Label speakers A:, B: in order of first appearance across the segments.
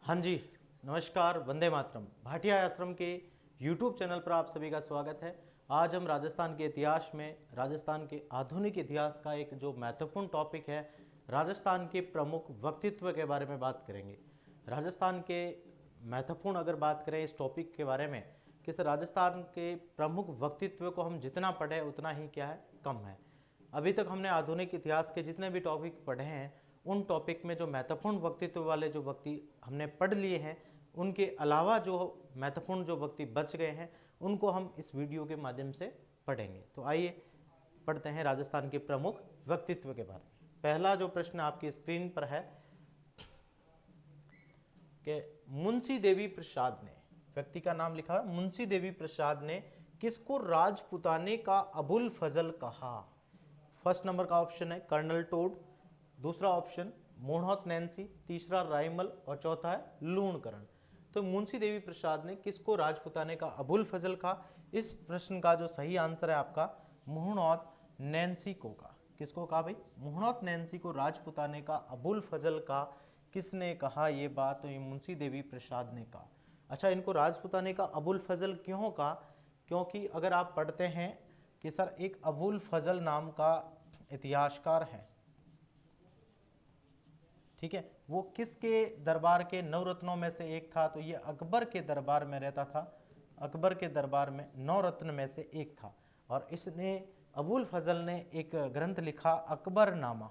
A: हाँ जी, नमस्कार, वंदे मातरम। भाटिया आश्रम के यूट्यूब चैनल पर आप सभी का स्वागत है। आज हम राजस्थान के इतिहास में राजस्थान के आधुनिक इतिहास का एक जो महत्वपूर्ण टॉपिक है, राजस्थान के प्रमुख व्यक्तित्व के बारे में बात करेंगे। राजस्थान के महत्वपूर्ण अगर बात करें इस टॉपिक के बारे में, कि इस राजस्थान के प्रमुख व्यक्तित्व को हम जितना पढ़ें उतना ही क्या है, कम है। अभी तक हमने आधुनिक इतिहास के जितने भी टॉपिक पढ़े हैं, उन टॉपिक में जो महत्वपूर्ण व्यक्तित्व वाले जो व्यक्ति हमने पढ़ लिए हैं, उनके अलावा जो महत्वपूर्ण जो व्यक्ति बच गए हैं, उनको हम इस वीडियो के माध्यम से पढ़ेंगे। तो आइए पढ़ते हैं राजस्थान के प्रमुख व्यक्तित्व के बारे में। पहला जो प्रश्न आपकी स्क्रीन पर है कि मुंशी देवी प्रसाद ने, व्यक्ति का नाम लिखा है मुंशी देवी प्रसाद ने, किसको राजपुताने का अबुल फजल कहा? फर्स्ट नंबर का ऑप्शन है कर्नल टोड, दूसरा ऑप्शन मोहनोत नैन्सी, तीसरा राइमल और चौथा है लूणकरण। तो मुंशी देवी प्रसाद ने किसको राजपुताने का अबुल फजल कहा? इस प्रश्न का जो सही आंसर है आपका मोहनोत नैन्सी को कहा। किसको कहा भाई? मोहनोत नैन्सी को राजपुताने का अबुल फजल का किसने कहा ये बात? तो ये मुंशी देवी प्रसाद ने कहा। अच्छा, इनको राजपुताने का अबुल फजल क्यों कहा? क्योंकि अगर आप पढ़ते हैं कि सर एक अबुल फजल नाम का इतिहासकार है, ठीक है, वो किसके दरबार के नवरत्नों में से एक था? तो ये अकबर के दरबार में रहता था, अकबर के दरबार में नवरत्न में से एक था। और इसने अबुल फजल ने एक ग्रंथ लिखा अकबरनामा,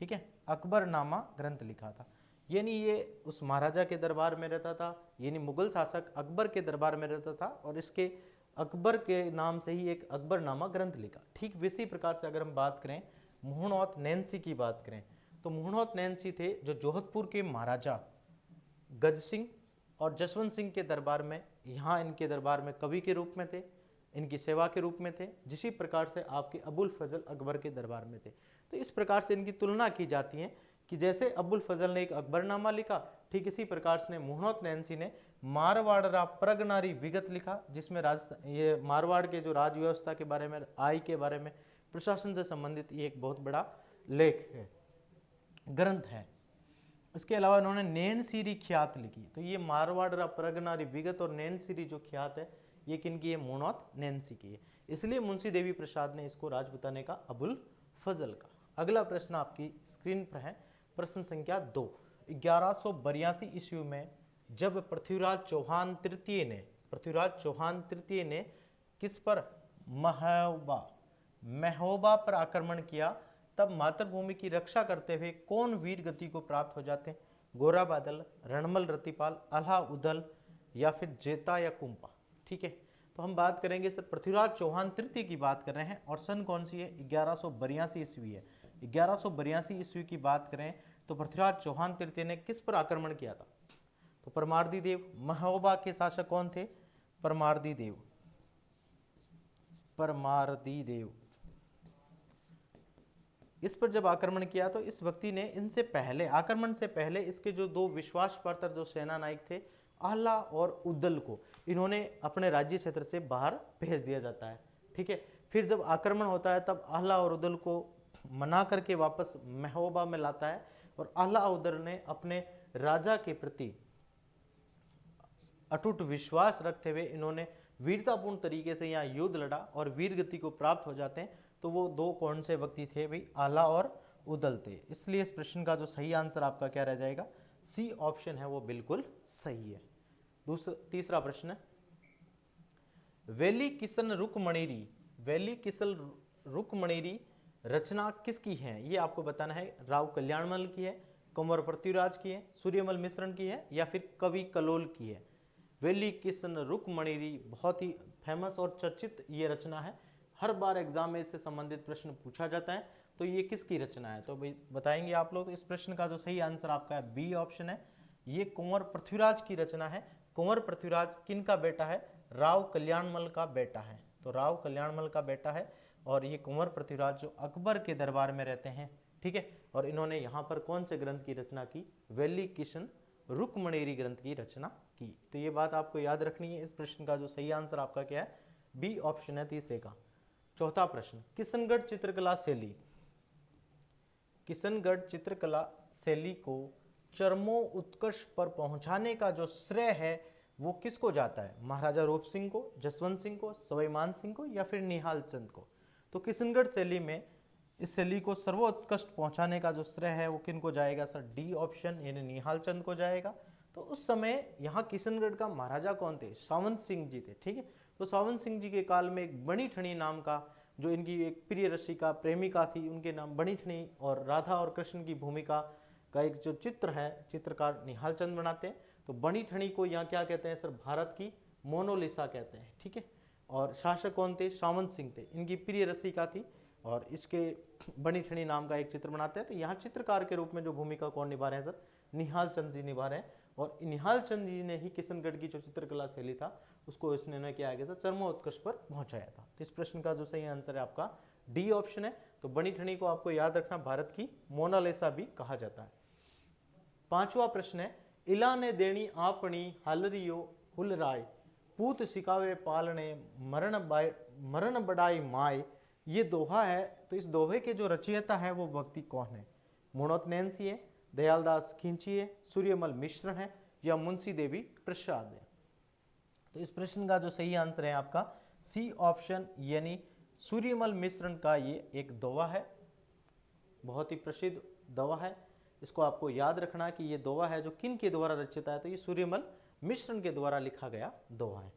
A: ठीक है, अकबरनामा ग्रंथ लिखा था। यानी ये उस महाराजा के दरबार में रहता था, यानी मुगल शासक अकबर के दरबार में रहता था, और इसके अकबर के नाम से ही एक अकबरनामा ग्रंथ लिखा। ठीक इसी प्रकार से अगर हम बात करें मोहनोत नैन्सी की बात करें, तो मोहनोत नैन्सी थे जो जोधपुर के महाराजा गज सिंह और जसवंत सिंह के दरबार में, यहाँ इनके दरबार में कवि के रूप में थे, इनकी सेवा के रूप में थे, जिसी प्रकार से आपके अबुल फजल अकबर के दरबार में थे। तो इस प्रकार से इनकी तुलना की जाती है कि जैसे अबुल फजल ने एक अकबरनामा लिखा, ठीक इसी प्रकार से मोहनोत नैन्सी ने मारवाड़ प्रगनारी विगत लिखा, जिसमें राजस्थान ये मारवाड़ के जो राज व्यवस्था के बारे में, आय के बारे में, प्रशासन से संबंधित ये एक बहुत बड़ा लेख है, ग्रंथ है। इसके अलावा इन्होंने नैन सीरी ख्यात लिखी। तो ये मारवाड़ प्रगनारी विगत और नैन सीरी जो ख्यात है, ये किनकी है? मोहनोत नैन्सी की है। इसलिए मुंशी देवी प्रसाद ने इसको राजपुताने का अबुल फजल का। अगला प्रश्न आपकी स्क्रीन पर है, प्रश्न संख्या 2। 1182 ईस्वी में जब पृथ्वीराज चौहान तृतीय ने किस पर? महोबा पर आक्रमण किया, तब मातृभूमि की रक्षा करते हुए कौन वीर गति को प्राप्त हो जाते हैं? गोरा बादल, रणमल रतिपाल, अल्हा उदल या फिर जेता या कुंपा। ठीक है, तो हम बात करेंगे सर पृथ्वीराज चौहान तृतीय की बात कर रहे हैं, और सन कौन सी है? 1182 ईस्वी है। 1182 ईस्वी की बात करें तो पृथ्वीराज चौहान तृतीय ने किस पर आक्रमण किया था? तो परमार्दी देव। महोबा के शासक कौन थे? परमार्दी देव। इस पर जब आक्रमण किया तो इस व्यक्ति ने इनसे पहले, आक्रमण से पहले, इसके जो दो विश्वास पात्र जो सेना नायक थे आह्ला और उद्दल को इन्होंने अपने राज्य क्षेत्र से बाहर भेज दिया जाता है। ठीक है, फिर जब आक्रमण होता है तब आह्ला और उद्दल को मना करके वापस महोबा में लाता है, और आह्ला उद्दल ने अपने राजा के प्रति अटूट विश्वास रखते हुए इन्होंने वीरतापूर्ण तरीके से यहाँ युद्ध लड़ा और वीर गति को प्राप्त हो जाते हैं। तो वो दो कौन से व्यक्ति थे भाई? आला और उदल थे। इसलिए इस प्रश्न का जो सही आंसर आपका क्या रह जाएगा? सी ऑप्शन है वो बिल्कुल सही है। तीसरा प्रश्न है, वेली किसन रुकमणिरी रचना किसकी है? ये आपको बताना है। राव कल्याणमल की है, कंवर पृथ्वीराज की है, सूर्यमल मिश्रण की है, या फिर कवि कलोल की है? वेली किसन रुकमणिरी बहुत ही फेमस और चर्चित ये रचना है। हर बार एग्जाम में इससे संबंधित प्रश्न पूछा जाता है। तो ये किसकी रचना है? तो भाई बताएंगे आप लोग। तो इस प्रश्न का जो सही आंसर आपका है बी ऑप्शन है, ये कुंवर पृथ्वीराज की रचना है। कुंवर पृथ्वीराज किन का बेटा है? राव कल्याणमल का बेटा है। तो राव कल्याणमल का बेटा है, और ये कुंवर पृथ्वीराज जो अकबर के दरबार में रहते हैं। ठीक है, और इन्होंने यहाँ पर कौन से ग्रंथ की रचना की? वेली किशन रुकमणिरी ग्रंथ की रचना की। तो ये बात आपको याद रखनी है। इस प्रश्न का जो सही आंसर आपका क्या है? बी ऑप्शन है तीसरे का। चौथा प्रश्न, किशनगढ़ चित्रकला शैली को चरमोत्कर्ष पर पहुंचाने का जो श्रेय है वो किसको जाता है? महाराजा रूप सिंह को, जसवंत सिंह को, सवाई मान सिंह को या फिर निहाल चंद को? तो किशनगढ़ शैली में इस शैली को सर्वोत्कृष्ट पहुंचाने का जो श्रेय है वो किन को जाएगा सर? डी ऑप्शन यानी निहाल चंद को जाएगा। तो उस समय यहाँ किशनगढ़ का महाराजा कौन थे? सावंत सिंह जी थे, ठीक है। तो सावंत सिंह जी के काल में एक बनी ठनी नाम का जो इनकी एक प्रिय रसिका प्रेमिका थी, उनके नाम बनी ठनी और राधा और कृष्ण की भूमिका का एक जो चित्र है चित्रकार निहाल चंद बनाते हैं। तो बनी ठनी को यहाँ क्या कहते हैं सर? भारत की मोनालिसा कहते हैं, ठीक है। और शासक कौन थे? सावंत सिंह थे, इनकी प्रिय रसिका थी और इसके बनी ठनी नाम का एक चित्र बनाते हैं। तो यहाँ चित्रकार के रूप में जो भूमिका कौन निभा रहे हैं सर? निहाल चंद जी निभा रहे हैं। और निहाल चंद जी ने ही किशनगढ़ की जो चित्रकला शैली था उसको इसने न किया गया था, चरमोत्कर्ष पर पहुंचाया था। तो इस प्रश्न का जो सही आंसर है आपका डी ऑप्शन है। तो बनी ठनी को आपको याद रखना, भारत की मोनालिसा भी कहा जाता है। पांचवा प्रश्न है, इला ने देनी आपनी हालरियो हुलराय, पूत सिकावे पालने मरण बड़ाई माय, ये दोहा है। तो इस दोहे के जो रचयिता है वो व्यक्ति कौन है? मुणोत नैन्सी है, दयालदास खिंची है, सूर्यमल मिश्र है या मुंशी देवी प्रसाद है? तो इस प्रश्न का जो सही आंसर है आपका सी ऑप्शन यानी सूर्यमल मिश्रण का ये एक दोहा है, बहुत ही प्रसिद्ध दोहा है। इसको आपको याद रखना कि ये दोहा है जो किन के द्वारा रचित है? तो ये सूर्यमल मिश्रण के द्वारा लिखा गया दोहा है।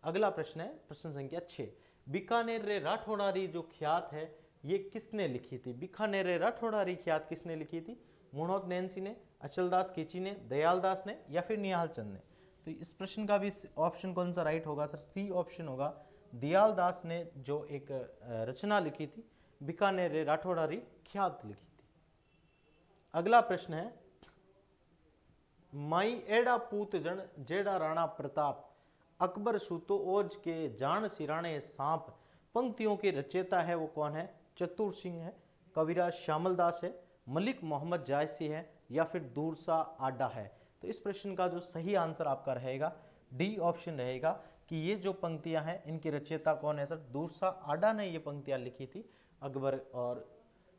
A: अगला प्रश्न है प्रश्न संख्या 6, बीकानेर रे राठौड़ारी जो ख्यात है ये किसने लिखी थी? बीकानेर रे राठौड़ारी ख्यात किसने लिखी थी? मुणोत नैन्सी ने, अचलदास खींची ने, दयालदास ने या फिर निहाल चंद ने? तो इस प्रश्न का भी ऑप्शन कौन सा राइट होगा सर? सी ऑप्शन होगा, दयालदास ने जो एक रचना लिखी थी बीकानेर रे राठौड़ारी ख्यात लिखी थी। अगला प्रश्न है, माई एड़ा पूत जन जेड़ा राणा प्रताप, अकबर सूतो ओज के जान सिराने सांप, पंक्तियों के रचयिता है वो कौन है? चतुर सिंह है, कविराज श्यामल दास है, मलिक मोहम्मद जायसी है या फिर दूरसा आडा है? तो इस प्रश्न का जो सही आंसर आपका रहेगा डी ऑप्शन रहेगा कि ये जो पंक्तियां हैं इनके रचयिता कौन है सर? दूरसा आडा ने ये पंक्तियां लिखी थी। अकबर और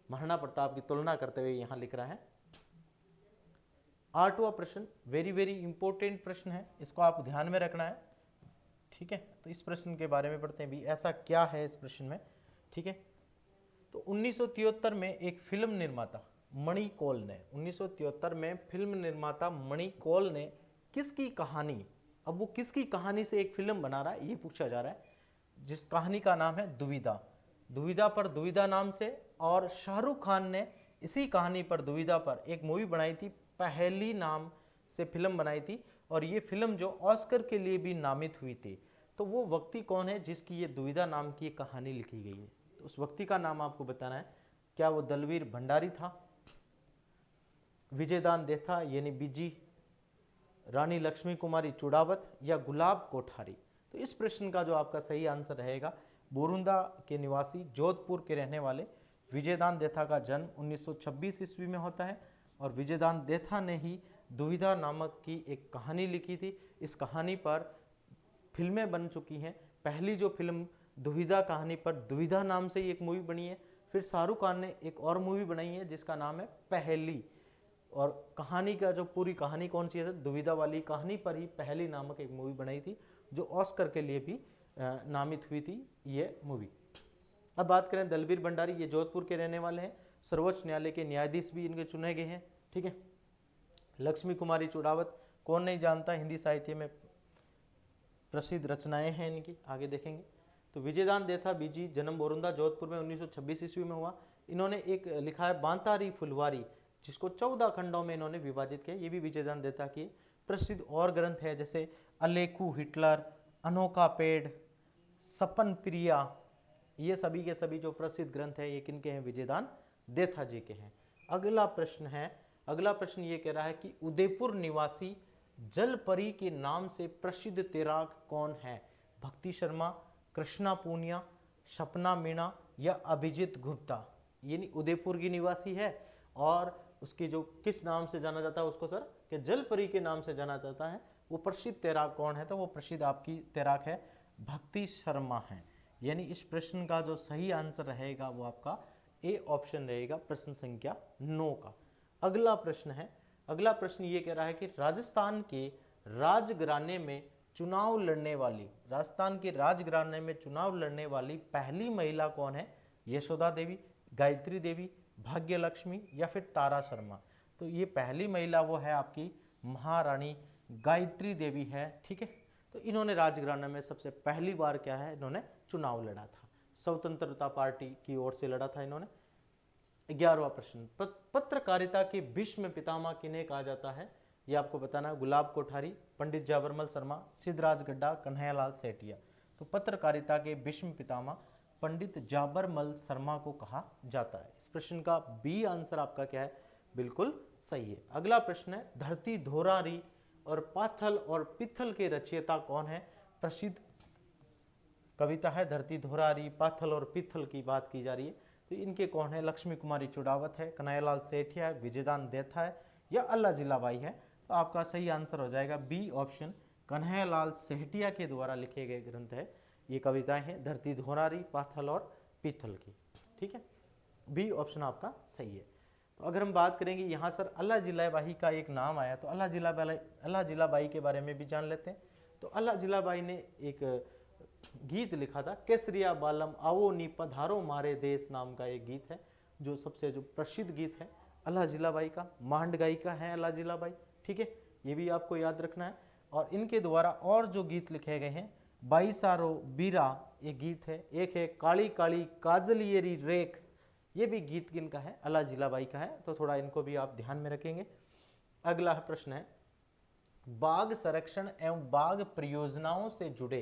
A: महाराणा प्रताप की तुलना करते हुए यहाँ लिख रहा है। आठवां प्रश्न वेरी वेरी इंपॉर्टेंट प्रश्न है, इसको आप ध्यान में रखना है, ठीक है। तो इस प्रश्न के बारे में पढ़ते हैं भी, ऐसा क्या है इस प्रश्न में, ठीक है। तो 1973 में एक फिल्म निर्माता मणि कौल ने 1973 में फिल्म निर्माता मणि कौल ने किसकी कहानी, अब वो किसकी कहानी से एक फिल्म बना रहा है ये पूछा जा रहा है, जिस कहानी का नाम है दुविधा, दुविधा पर दुविधा नाम से। और शाहरुख खान ने इसी कहानी पर दुविधा पर एक मूवी बनाई थी, पहली नाम से फिल्म बनाई थी और ये फिल्म जो ऑस्कर के लिए भी नामित हुई थी। तो वो व्यक्ति कौन है जिसकी ये दुविधा नाम की कहानी लिखी गई है? तो उस व्यक्ति का नाम आपको बताना है। क्या वो दलवीर भंडारी था, विजयदान देथा यानी बीजी, रानी लक्ष्मी कुमारी चुड़ावत या गुलाब कोठारी? तो इस प्रश्न का जो आपका सही आंसर रहेगा, बोरुंदा के निवासी जोधपुर के रहने वाले विजयदान देथा का जन्म 1926 ईस्वी में होता है और विजयदान देथा ने ही दुविधा नामक की एक कहानी लिखी थी। इस कहानी पर फिल्में बन चुकी हैं। पहली जो फिल्म दुविधा कहानी पर दुविधा नाम से ही एक मूवी बनी है, फिर शाहरुख खान ने एक और मूवी बनाई है जिसका नाम है पहली, और कहानी का जो पूरी कहानी कौन सी है? दुविधा वाली कहानी पर ही पहली नामक एक मूवी बनाई थी जो ऑस्कर के लिए भी नामित हुई थी ये मूवी। अब बात करें दलवीर भंडारी, ये जोधपुर के रहने वाले हैं, सर्वोच्च न्यायालय के न्यायाधीश भी इनके चुने गए हैं, ठीक है। लक्ष्मी कुमारी चुड़ावत कौन नहीं जानता, हिंदी साहित्य में प्रसिद्ध रचनाएं हैं इनकी, आगे देखेंगे। तो विजयदान देथा बीजी, जन्म बोरुंदा जोधपुर में 1926 ईस्वी में हुआ। इन्होंने एक लिखा है बांतारी फुलवारी, जिसको 14 खंडों में इन्होंने विभाजित किया, ये भी विजयदान देथा की प्रसिद्ध और ग्रंथ है, जैसे अलेखू हिटलर, अनोखा पेड़, सपन प्रिया, ये सभी के सभी जो प्रसिद्ध ग्रंथ है ये किनके हैं? विजयदान देथा जी के हैं। अगला प्रश्न ये कह रहा है कि उदयपुर निवासी जलपरी के नाम से प्रसिद्ध तैराक कौन है? भक्ति शर्मा, कृष्णा पूनिया, सपना मीणा या अभिजीत गुप्ता? यानी उदयपुर की निवासी है और उसकी जो किस नाम से जाना जाता है उसको सर कि जलपरी के नाम से जाना जाता है। वो प्रसिद्ध तैराक कौन है? तो वो प्रसिद्ध आपकी तैराक है भक्ति शर्मा है। यानी इस प्रश्न का जो सही आंसर रहेगा वो आपका ए ऑप्शन रहेगा, प्रश्न संख्या 9 का। अगला प्रश्न है अगला प्रश्न ये कह रहा है कि राजस्थान के राजघराने में चुनाव लड़ने वाली, राजस्थान के राजघराने में चुनाव लड़ने वाली पहली महिला कौन है? यशोदा देवी, गायत्री देवी, भाग्य लक्ष्मी या फिर तारा शर्मा। तो ये पहली महिला वो है आपकी महारानी गायत्री देवी है, ठीक है। तो इन्होंने राजघराना में सबसे पहली बार क्या है, इन्होंने चुनाव लड़ा था, स्वतंत्रता पार्टी की ओर से लड़ा था इन्होंने। 11वां प्रश्न, पत्रकारिता के भीष्म पितामह किन्हें कहा जाता है? ये आपको बताना है। गुलाब कोठारी, पंडित जाबरमल शर्मा, सिद्धराज गड्ढा, कन्हैयालाल सेठिया। तो पत्रकारिता के भीष्म पितामह पंडित जाबरमल शर्मा को कहा जाता है। इस प्रश्न का बी आंसर आपका क्या है? बिल्कुल सही है। अगला प्रश्न है, धरती धोरारी और पाथल और पिथल के रचयिता कौन है? प्रसिद्ध कविता है धरती धोरारी, पाथल और पिथल की बात की जा रही है, तो इनके कौन है? लक्ष्मी कुमारी चुड़ावत है, कन्हैयालाल सेठिया है, विजयदान देथा है या अल्लाह जिलाबाई है। तो आपका सही आंसर हो जाएगा बी ऑप्शन, कन्हैयालाल सेठिया के द्वारा लिखे गए ग्रंथ है ये कविताएं हैं, धरती धोरारी, पाथल और पिथल की, ठीक है। बी ऑप्शन आपका सही है। तो अगर हम बात करेंगे यहाँ सर अल्लाह जिलाबाई का एक नाम आया, तो अल्लाह जिलाबाई के बारे में भी जान लेते हैं। तो अल्लाह जिलाबाई ने एक गीत लिखा था, केसरिया बालम आओ नी पधारो मारे देश नाम का एक गीत है, जो सबसे जो प्रसिद्ध गीत है अल्लाह जिलाबाई का, मांड गायिका है अल्लाह जिलाबाई, ठीक है, ये भी आपको याद रखना है। और इनके द्वारा और जो गीत लिखे गए हैं, बाई सारो बीरा एक गीत है, एक है काली काली काजलियरी रेख, ये भी गीत किनका है? अल्लाह जिलाबाई का है। तो थोड़ा इनको भी आप ध्यान में रखेंगे। अगला प्रश्न है, बाघ संरक्षण एवं बाघ परियोजनाओं से जुड़े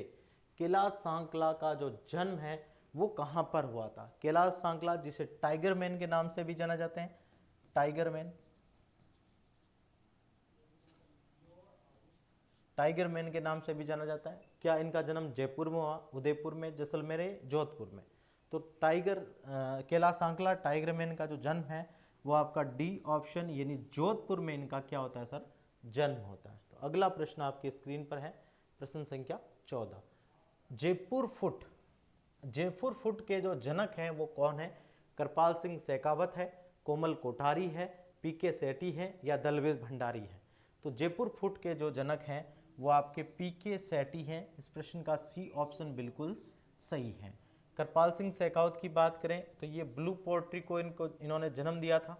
A: कैलाश सांकला का जो जन्म है वो कहां पर हुआ था? कैलाश सांकला जिसे टाइगर मैन के नाम से भी जाना जाते हैं, टाइगर मैन, टाइगर मैन के नाम से भी जाना जाता है। क्या इनका जन्म जयपुर में हुआ, उदयपुर में, जैसलमेर, जोधपुर में? तो टाइगर कैलाश सांकला टाइगर मैन का जो जन्म है वो आपका डी ऑप्शन यानी जोधपुर में इनका क्या होता है सर? जन्म होता है। तो अगला प्रश्न आपकी स्क्रीन पर है, प्रश्न संख्या 14, जयपुर फुट, जयपुर फुट के जो जनक हैं वो कौन है? कृपाल सिंह शेखावत है, कोमल कोठारी है, पीके सेठी है या दलवीर भंडारी है? तो जयपुर फुट के जो जनक हैं वो आपके पीके सेठी हैं। इस प्रश्न का सी ऑप्शन बिल्कुल सही है। कृपाल सिंह शेखावत की बात करें तो ये ब्लू पोएट्री को इन्होंने जन्म दिया था।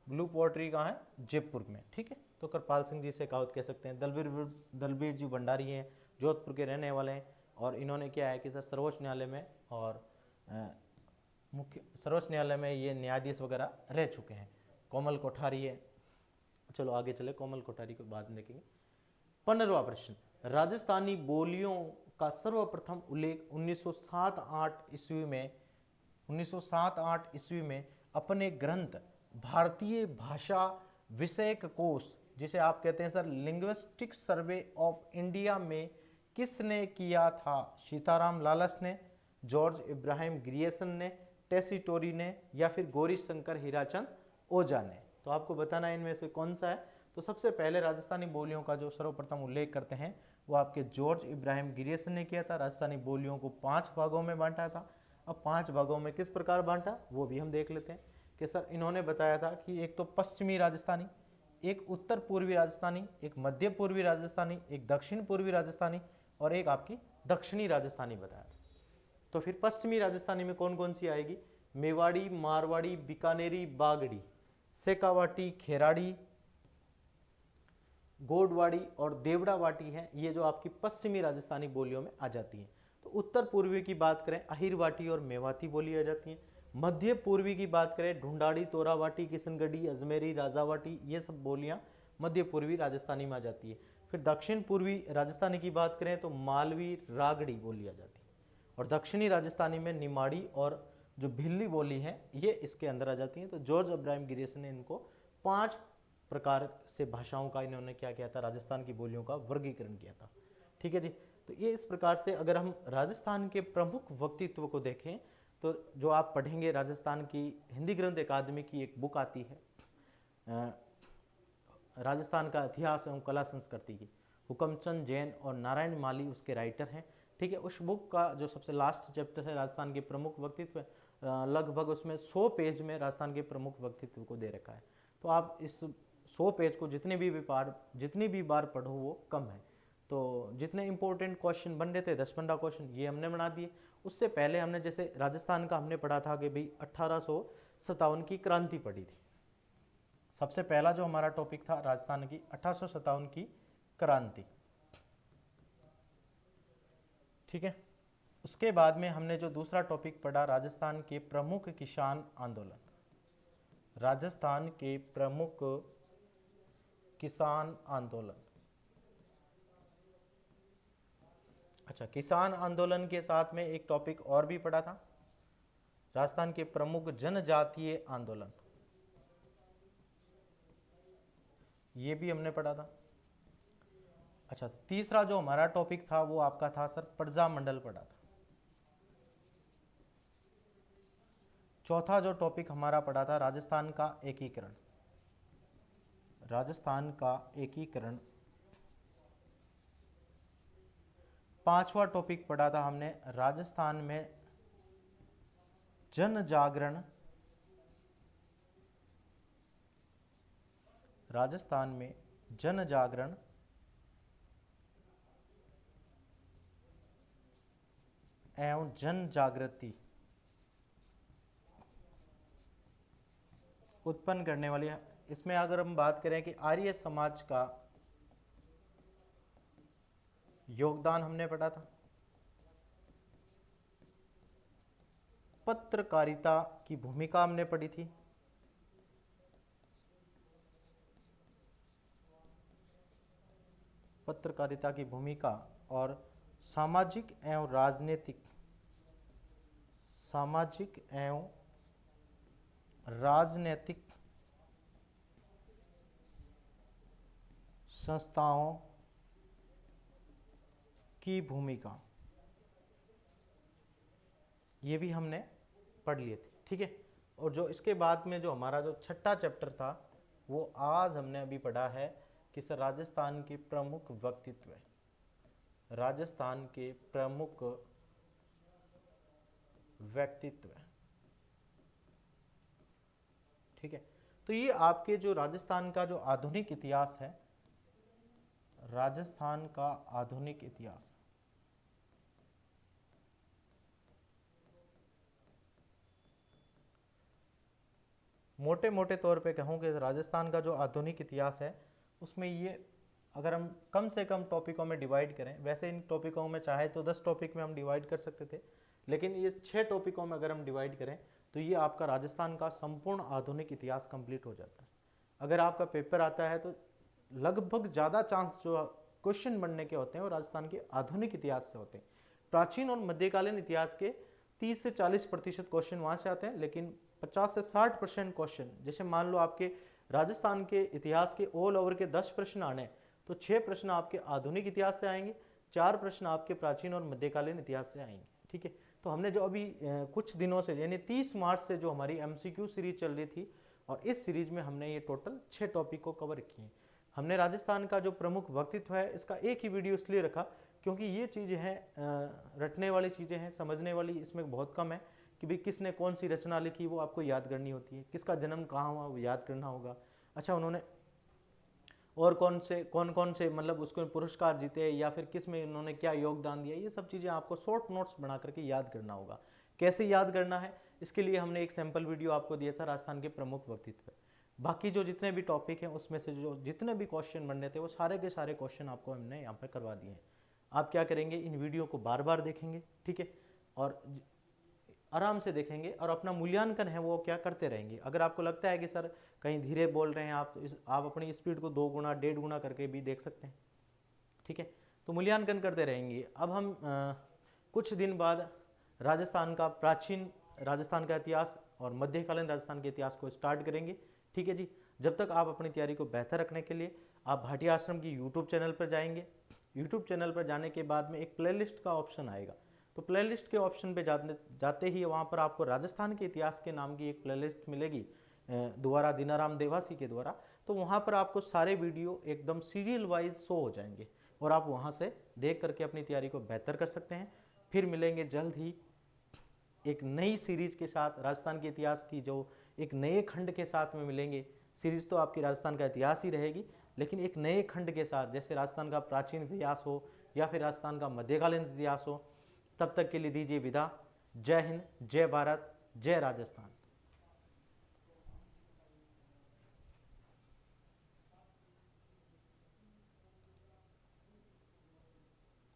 A: ब्लू पोएट्री कहाँ है? जयपुर में, ठीक है। तो कृपाल सिंह जी शेखावत कह सकते हैं। दलवीर जी भंडारी हैं, जोधपुर के रहने वाले हैं, और इन्होंने क्या है कि सर सर्वोच्च न्यायालय में और सर्वोच्च न्यायालय में ये न्यायाधीश वगैरह रह चुके हैं। कोमल कोठारी है, चलो आगे चले, कोमल कोठारी को बाद में देखेंगे। 15वां प्रश्न, राजस्थानी बोलियों का सर्वप्रथम उल्लेख 1907-8 ईस्वी में अपने ग्रंथ भारतीय भाषा विषयक कोश, जिसे आप कहते हैं sir linguistic survey of India में किसने किया था? सीताराम लालस ने, जॉर्ज इब्राहिम ग्रियर्सन ने, टेसीटोरी ने या फिर गौरी शंकर हीराचंद ओझा ने? तो आपको बताना है इनमें से कौन सा है। तो सबसे पहले राजस्थानी बोलियों का जो सर्वप्रथम उल्लेख करते हैं वो आपके जॉर्ज इब्राहिम ग्रियर्सन ने किया था। राजस्थानी बोलियों को 5 भागों में बांटा था। अब 5 भागों में किस प्रकार बांटा वो भी हम देख लेते हैं कि सर इन्होंने बताया था कि एक तो पश्चिमी राजस्थानी, एक उत्तर पूर्वी राजस्थानी, एक मध्य पूर्वी राजस्थानी, एक दक्षिण पूर्वी राजस्थानी और एक आपकी दक्षिणी राजस्थानी बताया था। तो फिर पश्चिमी राजस्थानी में कौन कौन सी आएगी? मेवाड़ी, मारवाड़ी, बीकानेरी, बागड़ी, शेखावाटी, खेराड़ी, गोडवाड़ी और देवड़ावाटी है, ये जो आपकी पश्चिमी राजस्थानी बोलियों में आ जाती हैं। तो उत्तर पूर्वी की बात करें अहिरवाटी और मेवाती बोली आ जाती हैं। मध्य पूर्वी की बात करें ढूंढाड़ी, तोरावाटी, किशनगढ़ी, अजमेरी, राजावाटी, ये सब बोलियां मध्य पूर्वी राजस्थानी में आ जाती है। फिर दक्षिण पूर्वी राजस्थानी की बात करें तो मालवी, रागड़ी बोली आ जाती है। और दक्षिणी राजस्थानी में निमाड़ी और जो भिल्ली बोली है ये इसके अंदर आ जाती हैं। तो जॉर्ज इब्राहिम ग्रियर्सन ने इनको 5 प्रकार से भाषाओं का इन्होंने क्या किया था? राजस्थान की बोलियों का वर्गीकरण किया था, ठीक है जी। तो ये इस प्रकार से अगर हम राजस्थान के प्रमुख व्यक्तित्व को देखें तो जो आप पढ़ेंगे राजस्थान की हिंदी ग्रंथ अकादमी की एक बुक आती है राजस्थान का इतिहास एवं कला संस्कृति की, हुकमचंद जैन और नारायण माली उसके राइटर हैं। ठीक है। उस बुक का जो सबसे लास्ट चैप्टर है राजस्थान के प्रमुख व्यक्तित्व, लगभग उसमें 100 पेज में राजस्थान के प्रमुख व्यक्तित्व को दे रखा है। तो आप इस 100 पेज को जितनी भी बार पढ़ो वो कम है। तो जितने इंपॉर्टेंट क्वेश्चन बन रहे थे 10-15 क्वेश्चन ये हमने बना दिए। उससे पहले हमने जैसे राजस्थान का हमने पढ़ा था कि भाई 1857 की क्रांति पढ़ी थी। सबसे पहला जो हमारा टॉपिक था राजस्थान की 1857 की क्रांति, ठीक है। उसके बाद में हमने जो दूसरा टॉपिक पढ़ा राजस्थान के प्रमुख किसान आंदोलन, राजस्थान के प्रमुख किसान आंदोलन। अच्छा, किसान आंदोलन के साथ में एक टॉपिक और भी पढ़ा था, राजस्थान के प्रमुख जनजातीय आंदोलन, ये भी हमने पढ़ा था। अच्छा, तीसरा जो हमारा टॉपिक था वो आपका था सर प्रजामंडल पढ़ा था। चौथा जो टॉपिक हमारा पढ़ा था राजस्थान का एकीकरण, राजस्थान का एकीकरण। पांचवा टॉपिक पढ़ा था हमने राजस्थान में जन जागरण, राजस्थान में जन जागरण एवं जन जागृति उत्पन्न करने वाली है। इसमें अगर हम बात करें कि आर्य समाज का योगदान हमने पढ़ा था, पत्रकारिता की भूमिका हमने पढ़ी थी, पत्रकारिता की भूमिका, और सामाजिक एवं राजनीतिक संस्थाओं की भूमिका, ये भी हमने पढ़ लिए थे, ठीक है। और जो इसके बाद में जो हमारा जो छठा चैप्टर था वो आज हमने अभी पढ़ा है कि सर राजस्थान के प्रमुख व्यक्तित्व, राजस्थान के प्रमुख व्यक्तित्व, ठीक है। तो ये आपके जो राजस्थान का जो आधुनिक इतिहास है, राजस्थान का आधुनिक इतिहास, मोटे मोटे तौर पे कहूँ कि राजस्थान का जो आधुनिक इतिहास है उसमें ये अगर हम कम से कम टॉपिकों में डिवाइड करें, वैसे इन टॉपिकों में चाहे तो 10 टॉपिक में हम डिवाइड कर सकते थे, लेकिन ये 6 टॉपिकों में अगर हम डिवाइड करें तो ये आपका राजस्थान का संपूर्ण आधुनिक इतिहास कंप्लीट हो जाता है। अगर आपका पेपर आता है तो लगभग ज़्यादा चांस जो क्वेश्चन बनने के होते हैं वो राजस्थान के आधुनिक इतिहास से होते हैं। प्राचीन और मध्यकालीन इतिहास के 30 से 40% क्वेश्चन वहाँ से आते हैं, लेकिन 50 से 60% क्वेश्चन, जैसे मान लो आपके राजस्थान के इतिहास के ऑल ओवर के 10 प्रश्न आने तो 6 प्रश्न आपके आधुनिक इतिहास से आएंगे, 4 प्रश्न आपके प्राचीन और मध्यकालीन इतिहास से आएंगे, ठीक है। तो हमने जो अभी कुछ दिनों से यानी 30 मार्च से जो हमारी MCQ सीरीज चल रही थी और इस सीरीज में हमने ये टोटल 6 टॉपिक को कवर किए हैं। हमने राजस्थान का जो प्रमुख व्यक्तित्व है इसका एक ही वीडियो इसलिए रखा क्योंकि ये चीज़ें हैं रटने वाली चीज़ें हैं, समझने वाली इसमें बहुत कम है कि भाई किसने कौन सी रचना लिखी वो आपको याद करनी होती है, किसका जन्म कहाँ हुआ वो याद करना होगा। अच्छा, उन्होंने और कौन कौन से मतलब उसको पुरस्कार जीते या फिर किस में उन्होंने क्या योगदान दिया, ये सब चीज़ें आपको शॉर्ट नोट्स बना करके याद करना होगा। कैसे याद करना है इसके लिए हमने एक सैम्पल वीडियो आपको दिया था राजस्थान के प्रमुख व्यक्तित्व। बाकी जो जितने भी टॉपिक हैं उसमें से जो जितने भी क्वेश्चन बनने थे वो सारे के सारे क्वेश्चन आपको हमने यहाँ पर करवा दिए हैं। आप क्या करेंगे, इन वीडियो को बार बार देखेंगे, ठीक है, और आराम से देखेंगे और अपना मूल्यांकन है वो क्या करते रहेंगे। अगर आपको लगता है कि सर कहीं धीरे बोल रहे हैं आप तो आप अपनी स्पीड को 2 गुना 1.5 गुना करके भी देख सकते हैं, ठीक है। तो मूल्यांकन करते रहेंगे। अब हम कुछ दिन बाद राजस्थान का प्राचीन राजस्थान का इतिहास और मध्यकालीन राजस्थान के इतिहास को स्टार्ट करेंगे, ठीक है जी। जब तक आप अपनी तैयारी को बेहतर रखने के लिए आप भाटिया आश्रम की यूट्यूब चैनल पर जाएंगे। यूट्यूब चैनल पर जाने के बाद में एक प्लेलिस्ट का ऑप्शन आएगा, तो प्लेलिस्ट के ऑप्शन पे जाते ही वहाँ पर आपको राजस्थान के इतिहास के नाम की एक प्लेलिस्ट मिलेगी द्वारा दीनाराम देवासी के द्वारा। तो वहाँ पर आपको सारे वीडियो एकदम सीरियल वाइज शो हो जाएंगे। और आप वहाँ से देख करके अपनी तैयारी को बेहतर कर सकते हैं। फिर मिलेंगे जल्द ही एक नई सीरीज के साथ, राजस्थान के इतिहास की जो एक नए खंड के साथ में मिलेंगे। सीरीज तो आपकी राजस्थान का इतिहास ही रहेगी, लेकिन एक नए खंड के साथ, जैसे राजस्थान का प्राचीन इतिहास हो या फिर राजस्थान का मध्यकालीन इतिहास हो। तब तक के लिए दीजिए विदा। जय हिंद, जय भारत, जय राजस्थान।